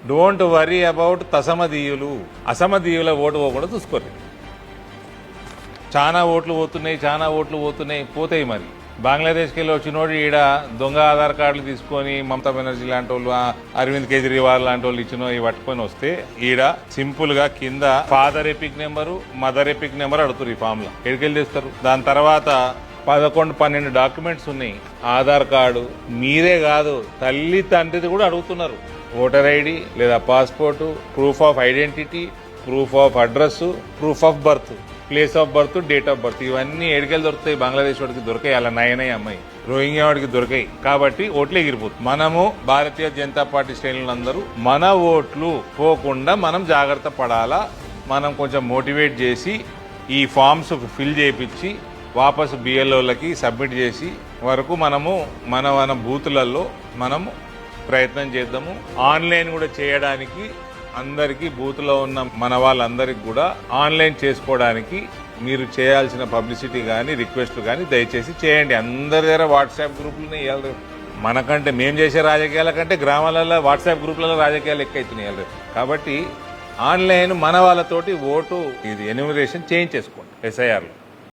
Don't worry about తసమదీయులు, అసమదీయుల vote పోకుండా చూసుకోరు. చాలా ఓట్లు పోతున్నాయి, పోతాయి. మరి బంగ్లాదేశ్కి వెళ్ళి వచ్చినోడు ఈడ దొంగ ఆధార్ కార్డులు తీసుకొని మమతా బెనర్జీ లాంటి వాళ్ళు, అరవింద్ కేజ్రీవాల్ లాంటి వాళ్ళు ఇచ్చిన ఇవి పట్టుకొని వస్తే ఈడ సింపుల్ గా కింద father epic number, mother epic number అడుగుతారు. ఈ ఫామ్ లో ఎడికెళ్ళి తెస్తారు. దాని తర్వాత 11-12 డాక్యుమెంట్స్ ఉన్నాయి. ఆధార్ కార్డు మీరే కాదు, తల్లి తండ్రిది కూడా అడుగుతున్నారు. ఓటర్ ఐడి లేదా passport, proof of identity, proof of address, proof of birth, place of birth, date of birth. ఇవన్నీ ఎడికెళ్ళి దొరుకుతాయి. బంగ్లాదేశ్ వాడికి దొరికాయి, అలా నయనయ్య అమ్మాయి రోహింగ్యా వాడికి దొరికాయి. కాబట్టి ఓట్లు ఎగిరిపోతుంది. మనము భారతీయ జనతా పార్టీ శ్రేణులందరూ మన ఓట్లు పోకుండా మనం జాగ్రత్త పడాలా. మనం కొంచెం మోటివేట్ చేసి ఈ ఫామ్స్ ఫిల్ చేయించి వాపసు బిఎల్ఓలకి సబ్మిట్ చేసి వరకు మనము మన బూతులలో మనము ప్రయత్నం చేద్దాము. ఆన్లైన్ కూడా చేయడానికి అందరికీ బూత్లో ఉన్న మన వాళ్ళందరికీ కూడా ఆన్లైన్ చేసుకోవడానికి మీరు చేయాల్సిన పబ్లిసిటీ కానీ రిక్వెస్ట్ కానీ దయచేసి చేయండి. అందరి దగ్గర వాట్సాప్ గ్రూపులని ఇవ్వాలి. మనకంటే మేము చేసే రాజకీయాల కంటే గ్రామాలలో వాట్సాప్ గ్రూపులలో రాజకీయాలు ఎక్కువైతున్నాయి. కాబట్టి ఆన్లైన్ మన వాళ్ళతోటి ఓటు ఇది ఎన్యూమరేషన్ చేయించేసుకోండి SIRలో.